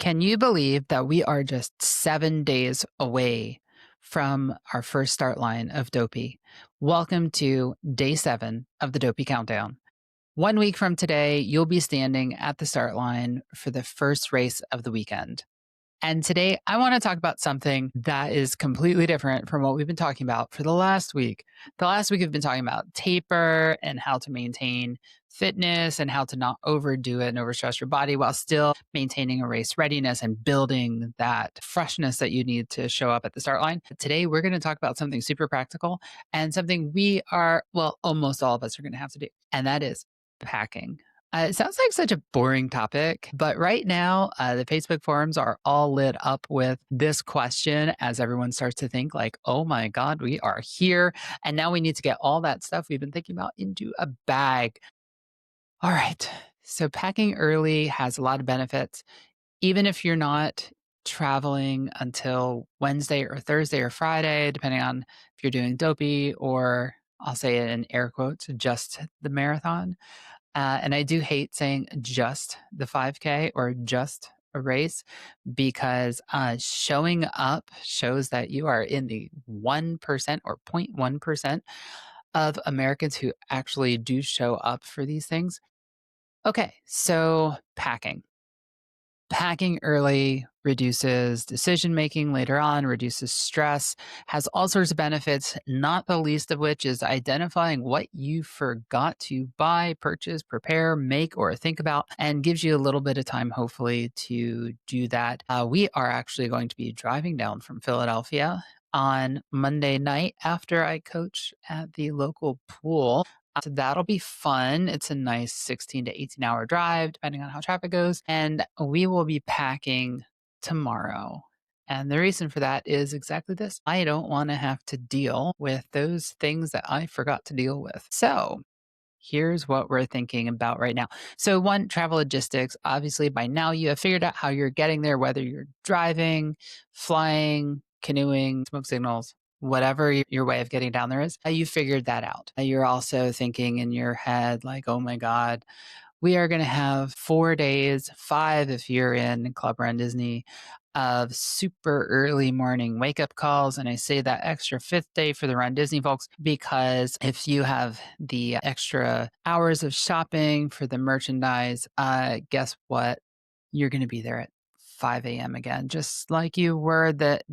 Can you believe that we are just 7 days away from our first start line of Dopey? Welcome to day 7 of the Dopey Countdown. 1 week from today, you'll be standing at the start line for the first race of the weekend. And today, I want to talk about something that is completely different from what we've been talking about for the last week. The last week, we've been talking about taper and how to maintain fitness and how to not overdo it and overstress your body while still maintaining a race readiness and building that freshness that you need to show up at the start line. But today, we're going to talk about something super practical and something almost all of us are going to have to do, and that is packing. It sounds like such a boring topic, but right now, the Facebook forums are all lit up with this question as everyone starts to think like, oh my God, we are here. And now we need to get all that stuff we've been thinking about into a bag. All right. So packing early has a lot of benefits. Even if you're not traveling until Wednesday or Thursday or Friday, depending on if you're doing Dopey or I'll say it in air quotes, just the marathon. And I do hate saying just the 5K or just a race because showing up shows that you are in the 1% or 0.1% of Americans who actually do show up for these things. Okay, so packing. Packing early reduces decision making later on, reduces stress, has all sorts of benefits, not the least of which is identifying what you forgot to buy, purchase, prepare, make, or think about, and gives you a little bit of time, hopefully, to do that. We are actually going to be driving down from Philadelphia on Monday night after I coach at the local pool. So that'll be fun. It's a nice 16 to 18-hour drive, depending on how traffic goes. And we will be packing tomorrow. And the reason for that is exactly this. I don't want to have to deal with those things that I forgot to deal with. So here's what we're thinking about right now. So, one, travel logistics. Obviously, by now you have figured out how you're getting there, whether you're driving, flying, canoeing, smoke signals, whatever your way of getting down there is, you figured that out. You're also thinking in your head, like, oh my God, we are going to have 4 days, 5 if you're in Club runDisney, of super early morning wake up calls. And I say that extra 5th day for the runDisney folks, because if you have the extra hours of shopping for the merchandise, guess what? You're going to be there at 5 a.m. again, just like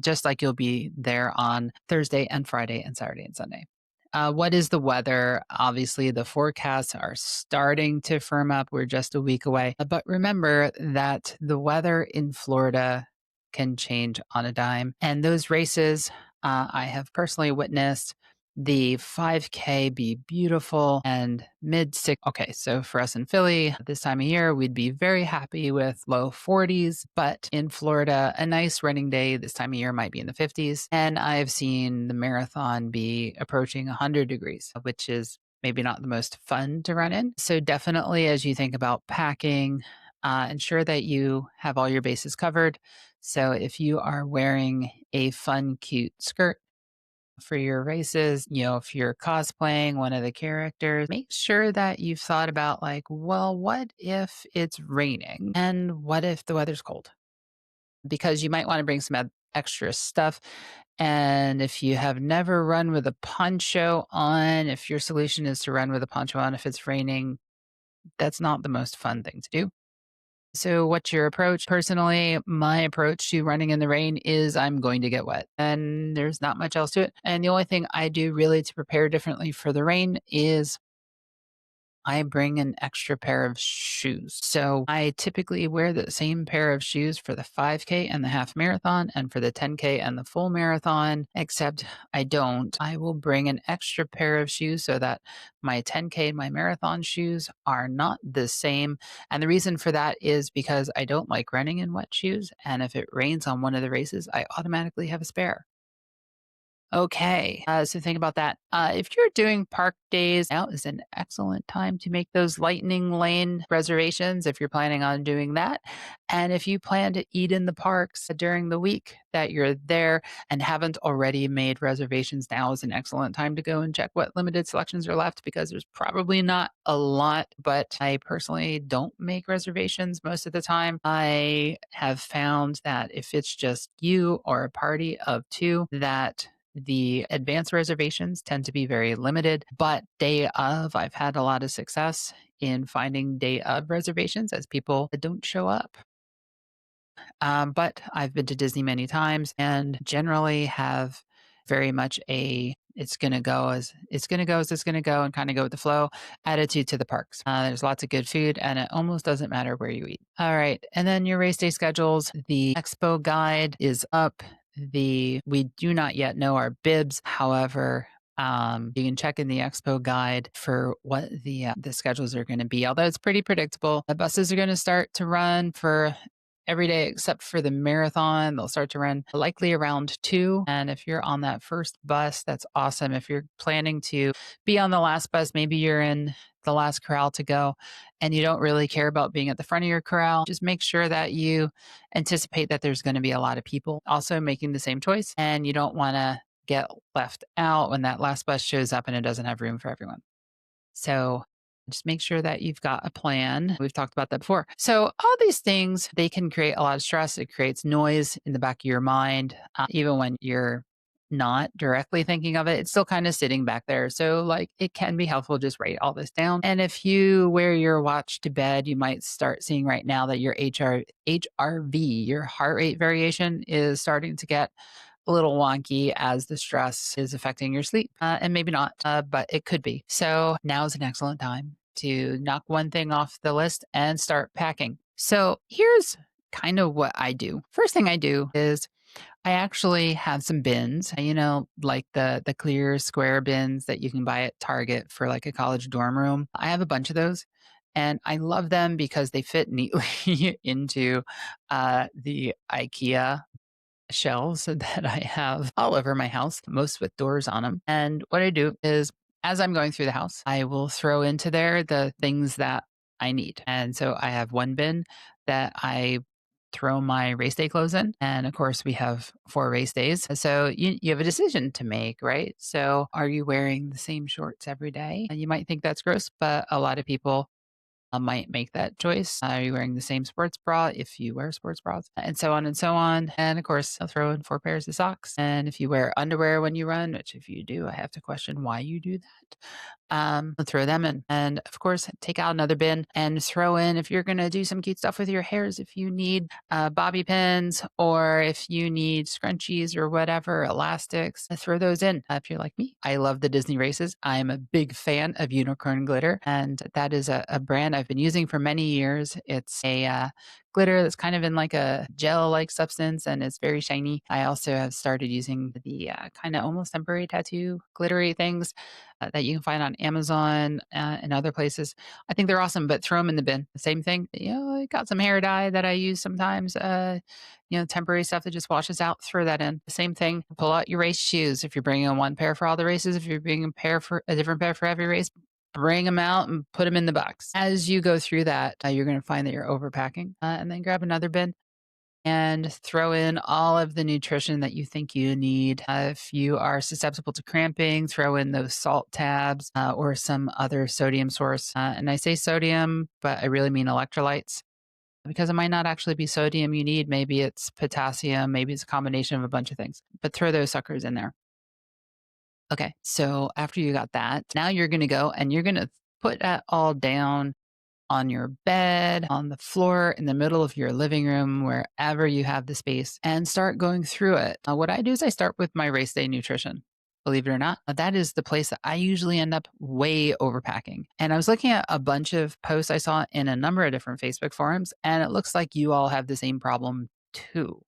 just like you'll be there on Thursday and Friday and Saturday and Sunday. What is the weather? Obviously, the forecasts are starting to firm up. We're just a week away. But remember that the weather in Florida can change on a dime. And those races, I have personally witnessed the 5K be beautiful and mid six. Okay, so for us in Philly this time of year, we'd be very happy with low 40s. But in Florida, a nice running day this time of year might be in the 50s. And I've seen the marathon be approaching 100 degrees, which is maybe not the most fun to run in. So definitely as you think about packing, ensure that you have all your bases covered. So if you are wearing a fun, cute skirt for your races, if you're cosplaying one of the characters, make sure that you've thought about like, well, what if it's raining? And what if the weather's cold? Because you might want to bring some extra stuff. And if you have never run with a poncho on, if your solution is to run with a poncho on if it's raining, that's not the most fun thing to do. So, what's your approach? Personally, my approach to running in the rain is I'm going to get wet, and there's not much else to it. And the only thing I do really to prepare differently for the rain is I bring an extra pair of shoes. So I typically wear the same pair of shoes for the 5K and the half marathon and for the 10K and the full marathon, except I don't. I will bring an extra pair of shoes so that my 10K and my marathon shoes are not the same. And the reason for that is because I don't like running in wet shoes. And if it rains on one of the races, I automatically have a spare. Okay, so think about that. If you're doing park days, now is an excellent time to make those lightning lane reservations if you're planning on doing that. And if you plan to eat in the parks during the week that you're there and haven't already made reservations, now is an excellent time to go and check what limited selections are left because there's probably not a lot. But I personally don't make reservations most of the time. I have found that if it's just you or a party of two, that the advanced reservations tend to be very limited, but day of, I've had a lot of success in finding day of reservations as people don't show up. But I've been to Disney many times and generally have very much a it's going to go as it's going to go as it's going to go and kind of go with the flow attitude to the parks. There's lots of good food and it almost doesn't matter where you eat. All right. And then your race day schedules. The expo guide is up. We do not yet know our bibs. However, you can check in the expo guide for what the schedules are going to be. Although it's pretty predictable, the buses are going to start to run for every day except for the marathon. They'll start to run likely around 2. And if you're on that first bus, that's awesome. If you're planning to be on the last bus, maybe you're in the last corral to go and you don't really care about being at the front of your corral, just make sure that you anticipate that there's going to be a lot of people also making the same choice. And you don't want to get left out when that last bus shows up and it doesn't have room for everyone. So just make sure that you've got a plan. We've talked about that before. So all these things, they can create a lot of stress. It creates noise in the back of your mind. Even when you're not directly thinking of it, it's still kind of sitting back there. So like it can be helpful to just write all this down. And if you wear your watch to bed, you might start seeing right now that your HRV, your heart rate variation is starting to get a little wonky as the stress is affecting your sleep. And maybe not, but it could be. So now is an excellent time to knock one thing off the list and start packing. So here's kind of what I do. First thing I do is I actually have some bins, like the clear square bins that you can buy at Target for like a college dorm room. I have a bunch of those. And I love them because they fit neatly into the IKEA shelves that I have all over my house, most with doors on them. And what I do is, as I'm going through the house, I will throw into there the things that I need. And so I have one bin that I throw my race day clothes in. And of course, we have 4 race days. So you have a decision to make, right? So are you wearing the same shorts every day? And you might think that's gross, but a lot of people might make that choice. Are you wearing the same sports bra if you wear sports bras? And so on and so on. And of course, I'll throw in 4 pairs of socks. And if you wear underwear when you run, which if you do, I have to question why you do that. I'll throw them in. And of course, take out another bin and throw in if you're going to do some cute stuff with your hairs, if you need bobby pins or if you need scrunchies or whatever, elastics, throw those in. If you're like me, I love the Disney races. I'm a big fan of unicorn glitter. And that is a brand I've been using for many years. It's a glitter that's kind of in like a gel like substance and it's very shiny. I also have started using the kind of almost temporary tattoo glittery things that you can find on Amazon and other places. I think they're awesome, but throw them in the bin. Same thing. I got some hair dye that I use sometimes. Temporary stuff that just washes out. Throw that in. Same thing. Pull out your race shoes if you're bringing one pair for all the races. If you're bringing a different pair for every race, bring them out and put them in the box. As you go through that, you're going to find that you're overpacking, and then grab another bin and throw in all of the nutrition that you think you need. If you are susceptible to cramping, throw in those salt tabs or some other sodium source. And I say sodium, but I really mean electrolytes because it might not actually be sodium you need. Maybe it's potassium, maybe it's a combination of a bunch of things, but throw those suckers in there. Okay, so after you got that, now you're going to go and you're going to put that all down on your bed, on the floor, in the middle of your living room, wherever you have the space, and start going through it. What I do is I start with my race day nutrition. Believe it or not, that is the place that I usually end up way overpacking. And I was looking at a bunch of posts I saw in a number of different Facebook forums, and it looks like you all have the same problem too.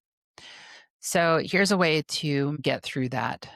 So here's a way to get through that.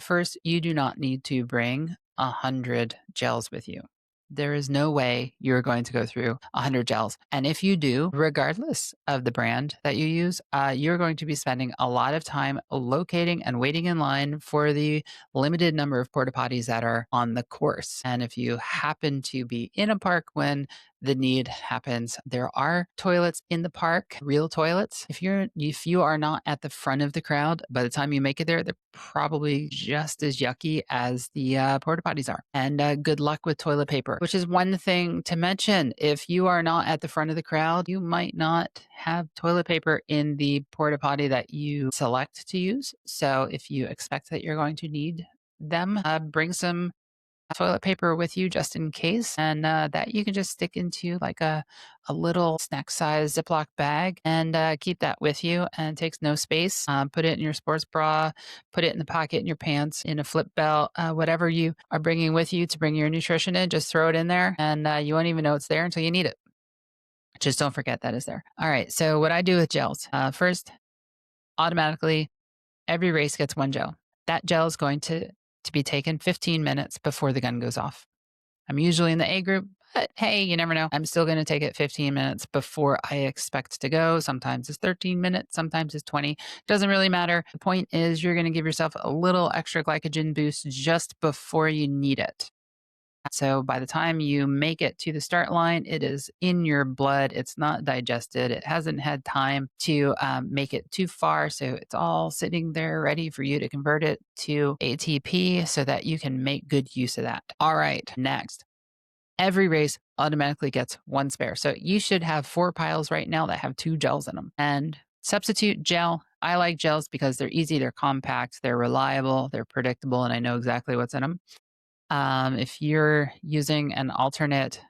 First, you do not need to bring 100 gels with you. There is no way you're going to go through 100 gels. And if you do, regardless of the brand that you use, you're going to be spending a lot of time locating and waiting in line for the limited number of porta potties that are on the course. And if you happen to be in a park when the need happens, there are toilets in the park, real toilets. If you are not at the front of the crowd, by the time you make it there, they're probably just as yucky as the porta potties are. And good luck with toilet paper, which is one thing to mention. If you are not at the front of the crowd, you might not have toilet paper in the porta potty that you select to use. So if you expect that you're going to need them, bring some toilet paper with you just in case, and that you can just stick into like a little snack size Ziploc bag and keep that with you, and it takes no space. Put it in your sports bra, put it in the pocket in your pants, in a flip belt, whatever you are bringing with you to bring your nutrition in, just throw it in there, and you won't even know it's there until you need it. Just don't forget that is there. All right, so what I do with gels, first, automatically every race gets one gel. That gel is going to be taken 15 minutes before the gun goes off. I'm usually in the A group, but hey, you never know. I'm still going to take it 15 minutes before I expect to go. Sometimes it's 13 minutes, sometimes it's 20. Doesn't really matter. The point is you're going to give yourself a little extra glycogen boost just before you need it. So by the time you make it to the start line, it is in your blood. It's not digested. It hasn't had time to make it too far. So it's all sitting there ready for you to convert it to ATP so that you can make good use of that. All right, next. Every race automatically gets one spare. So you should have 4 piles right now that have 2 gels in them. And substitute gel. I like gels because they're easy, they're compact, they're reliable, they're predictable, and I know exactly what's in them. If you're using an alternate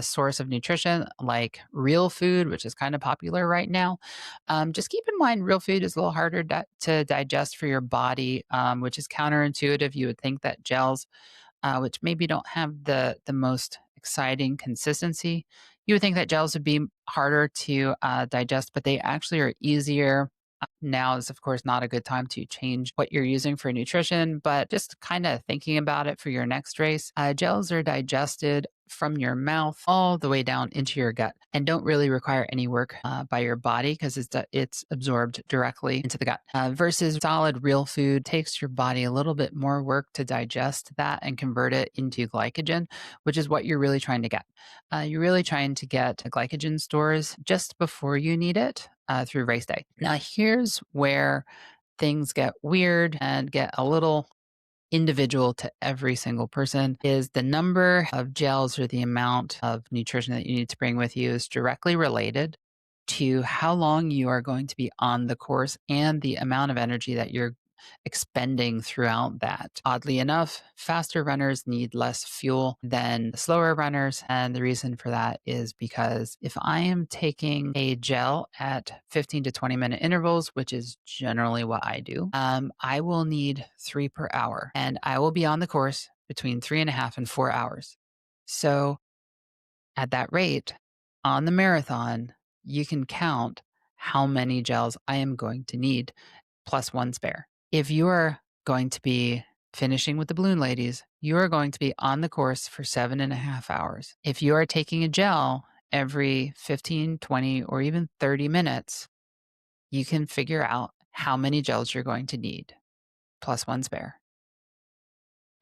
source of nutrition like real food, which is kind of popular right now, just keep in mind real food is a little harder to digest for your body, which is counterintuitive. You would think that gels, which maybe don't have the most exciting consistency, you would think that gels would be harder to digest, but they actually are easier. Now is, of course, not a good time to change what you're using for nutrition, but just kind of thinking about it for your next race. Gels are digested from your mouth all the way down into your gut and don't really require any work by your body because it's absorbed directly into the gut. Versus solid real food takes your body a little bit more work to digest that and convert it into glycogen, which is what you're really trying to get. You're really trying to get glycogen stores just before you need it through race day. Now, here's where things get weird and get a little individual to every single person is the number of gels or the amount of nutrition that you need to bring with you is directly related to how long you are going to be on the course and the amount of energy that you're expending throughout that. Oddly enough, faster runners need less fuel than slower runners. And the reason for that is because if I am taking a gel at 15 to 20-minute intervals, which is generally what I do, I will need 3 per hour and I will be on the course between 3.5 and 4 hours. So at that rate, on the marathon, you can count how many gels I am going to need plus 1 spare. If you are going to be finishing with the balloon ladies, you are going to be on the course for 7.5 hours. If you are taking a gel every 15, 20, or even 30 minutes, you can figure out how many gels you're going to need plus 1 spare.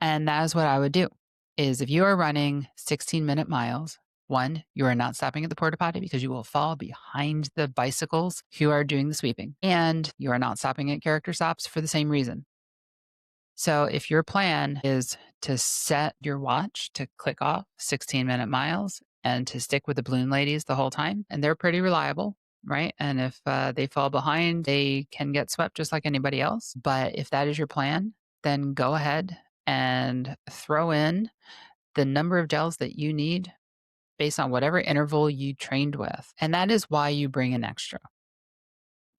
And that is what I would do is if you are running 16-minute miles, 1, you are not stopping at the porta potty because you will fall behind the bicycles who are doing the sweeping. And you are not stopping at character stops for the same reason. So if your plan is to set your watch to click off 16-minute miles and to stick with the balloon ladies the whole time, and they're pretty reliable, right? And if they fall behind, they can get swept just like anybody else. But if that is your plan, then go ahead and throw in the number of gels that you need based on whatever interval you trained with. And that is why you bring an extra.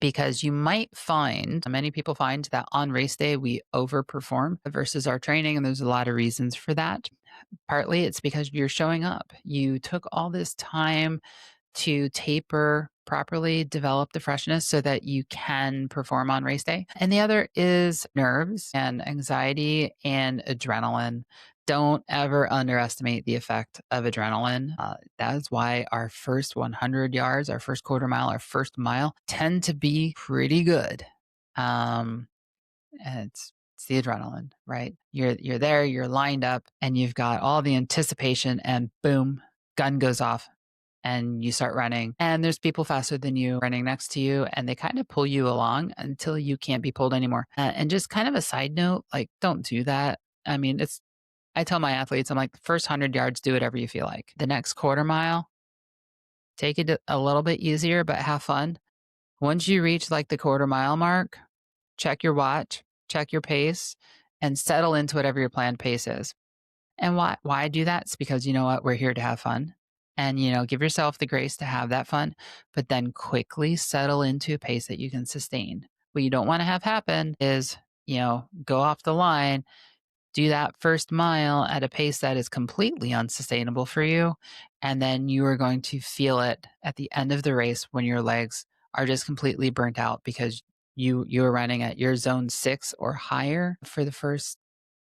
Because you might find, many people find that on race day, we overperform versus our training. And there's a lot of reasons for that. Partly it's because you're showing up. You took all this time to taper properly, develop the freshness so that you can perform on race day. And the other is nerves and anxiety and adrenaline Don't ever underestimate the effect of adrenaline. That is why our first 100 yards, our first quarter mile, our first mile tend to be pretty good. And it's the adrenaline, right? You're there, you're lined up, and you've got all the anticipation, and boom, gun goes off, and you start running. And there's people faster than you running next to you, and they kind of pull you along until you can't be pulled anymore. And just kind of a side note, like, don't do that. I mean, I tell my athletes, I'm like, first 100 yards, do whatever you feel like. The next quarter mile, take it a little bit easier, but have fun. Once you reach like the quarter mile mark, check your watch, check your pace, and settle into whatever your planned pace is. And why I do that? It's because you know what? We're here to have fun. And, give yourself the grace to have that fun, but then quickly settle into a pace that you can sustain. What you don't want to have happen is, go off the line, do that first mile at a pace that is completely unsustainable for you. And then you are going to feel it at the end of the race when your legs are just completely burnt out because you are running at your zone 6 or higher for the first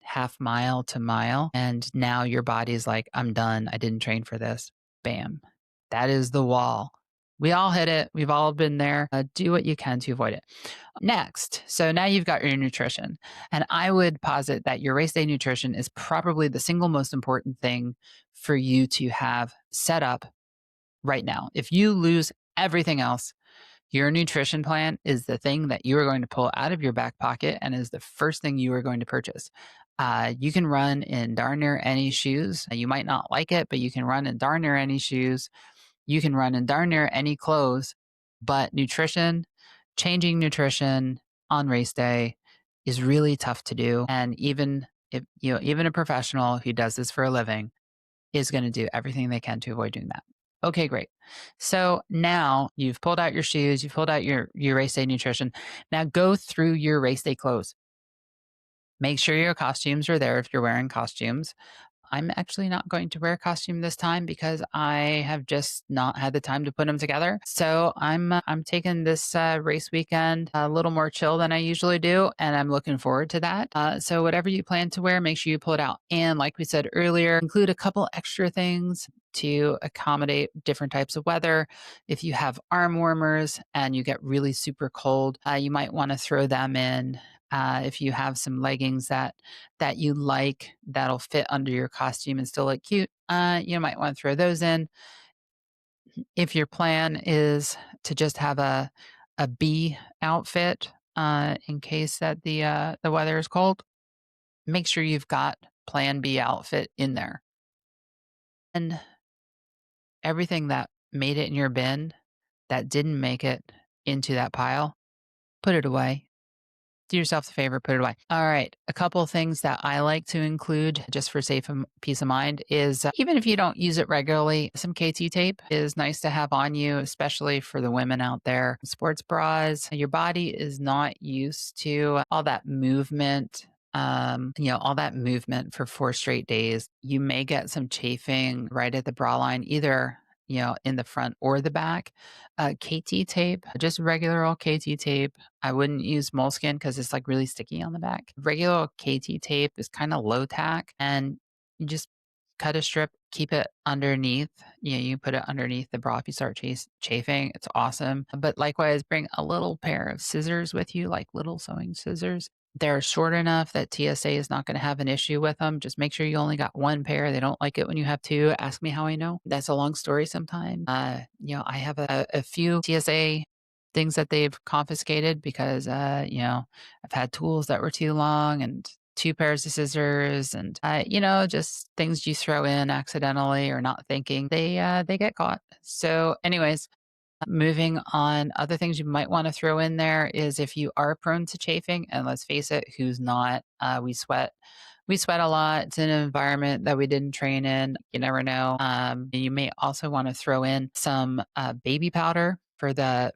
half mile to mile. And now your body's like, I'm done. I didn't train for this. Bam. That is the wall. We all hit it. We've all been there. Do what you can to avoid it. Next, so now you've got your nutrition. And I would posit that your race day nutrition is probably the single most important thing for you to have set up right now. If you lose everything else, your nutrition plan is the thing that you are going to pull out of your back pocket and is the first thing you are going to purchase. You can run in darn near any shoes. You might not like it, but you can run in darn near any shoes. You can run in darn near any clothes, but changing nutrition on race day is really tough to do. And even if, even a professional who does this for a living is going to do everything they can to avoid doing that. Okay, great. So now you've pulled out your shoes, you've pulled out your race day nutrition. Now go through your race day clothes. Make sure your costumes are there if you're wearing costumes. I'm actually not going to wear a costume this time because I have just not had the time to put them together. So I'm taking this race weekend a little more chill than I usually do, and I'm looking forward to that. So whatever you plan to wear, make sure you pull it out. And like we said earlier, include a couple extra things to accommodate different types of weather. If you have arm warmers and you get really super cold, you might want to throw them in. If you have some leggings that you like that'll fit under your costume and still look cute, you might want to throw those in. If your plan is to just have a B outfit in case that the weather is cold, make sure you've got plan B outfit in there. And everything that made it in your bin that didn't make it into that pile, put it away. Do yourself the favor, put it away. All right. A couple of things that I like to include just for safe and peace of mind is even if you don't use it regularly, some KT tape is nice to have on you, especially for the women out there. Sports bras, your body is not used to all that movement. All that movement for 4 straight days. You may get some chafing right at the bra line, either in the front or the back. KT tape, just regular old KT tape. I wouldn't use moleskin because it's like really sticky on the back. Regular old KT tape is kind of low tack, and you just cut a strip, keep it underneath. You put it underneath the bra if you start chafing. It's awesome. But likewise, bring a little pair of scissors with you, like little sewing scissors. They're short enough that TSA is not going to have an issue with them. Just make sure you only got one pair. They don't like it when you have two. Ask me how I know. That's a long story sometimes. I have a few TSA things that they've confiscated because, I've had tools that were too long and 2 pairs of scissors and, just things you throw in accidentally or not thinking. They get caught. So anyways, moving on, other things you might want to throw in there is if you are prone to chafing, and let's face it, who's not? We sweat a lot. It's an environment that we didn't train in. You never know. You may also want to throw in some baby powder for the,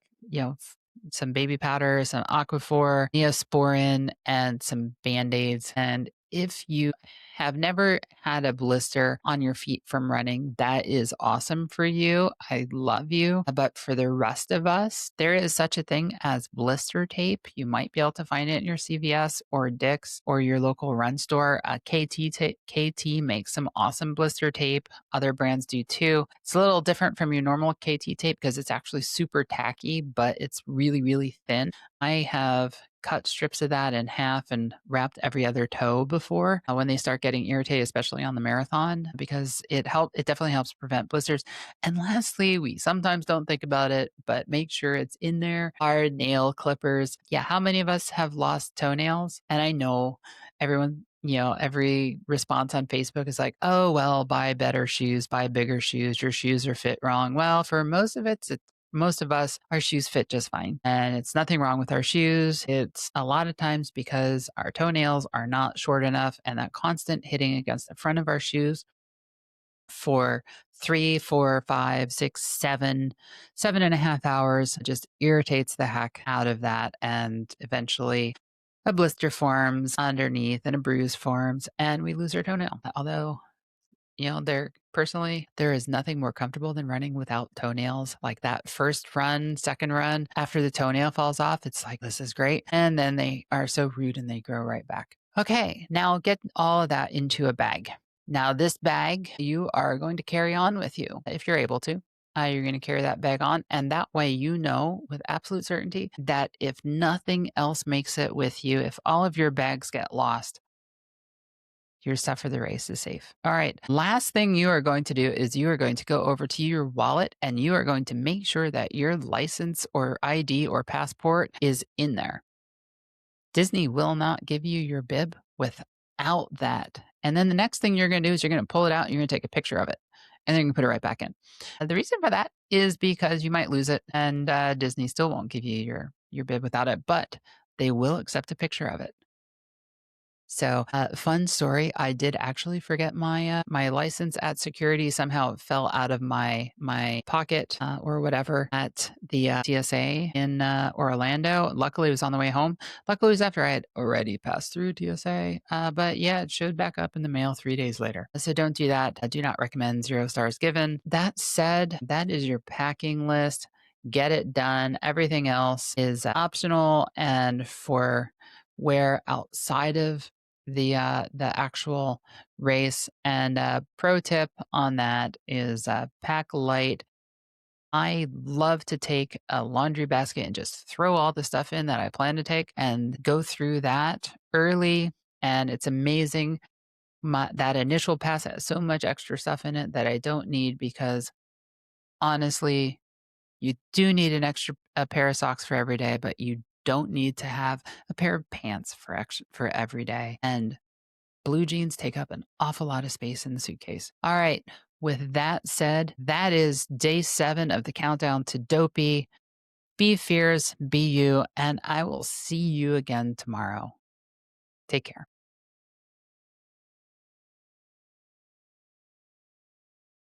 some baby powder, some Aquaphor, Neosporin, and some Band-Aids. And If you have never had a blister on your feet from running, that is awesome for you. I love you. But for the rest of us, there is such a thing as blister tape. You might be able to find it in your CVS or Dick's or your local run store. KT makes some awesome blister tape. Other brands do too. It's a little different from your normal KT tape because it's actually super tacky, but it's really, really thin. I have cut strips of that in half and wrapped every other toe before when they start getting irritated, especially on the marathon, because it definitely helps prevent blisters. And lastly, we sometimes don't think about it, but make sure it's in there, are nail clippers. Yeah, how many of us have lost toenails? And I know everyone, every response on Facebook is like, oh, well, buy better shoes, buy bigger shoes. Your shoes are fit wrong. Well, for most of most of us, our shoes fit just fine. And it's nothing wrong with our shoes. It's a lot of times because our toenails are not short enough, and that constant hitting against the front of our shoes for 3, 4, 5, 6, 7.5 hours just irritates the heck out of that. And eventually a blister forms underneath and a bruise forms, and we lose our toenail. Although, there is nothing more comfortable than running without toenails. Like that first run, second run, after the toenail falls off, it's like, this is great. And then they are so rude and they grow right back. Okay, now get all of that into a bag. Now, this bag you are going to carry on with you if you're able to. You're going to carry that bag on. And that way, with absolute certainty that if nothing else makes it with you, if all of your bags get lost, your stuff for the race is safe. All right. Last thing you are going to do is you are going to go over to your wallet and you are going to make sure that your license or ID or passport is in there. Disney will not give you your bib without that. And then the next thing you're going to do is you're going to pull it out and you're going to take a picture of it. And then you can put it right back in. The reason for that is because you might lose it and Disney still won't give you your bib without it, but they will accept a picture of it. So, fun story. I did actually forget my license at security. Somehow it fell out of my pocket or whatever at the TSA in Orlando. Luckily, it was on the way home. Luckily, it was after I had already passed through TSA. But yeah, it showed back up in the mail 3 days later. So don't do that. I do not recommend 0 stars given. That said, that is your packing list. Get it done. Everything else is optional and for wear outside of the actual race. And pro tip on that is pack light. I love to take a laundry basket and just throw all the stuff in that I plan to take and go through that early. And it's amazing. That initial pass has so much extra stuff in it that I don't need because honestly, you do need a pair of socks for every day, but you don't need to have a pair of pants for every day. And blue jeans take up an awful lot of space in the suitcase. All right. With that said, that is day 7 of the countdown to Dopey. Be fierce, be you, and I will see you again tomorrow. Take care.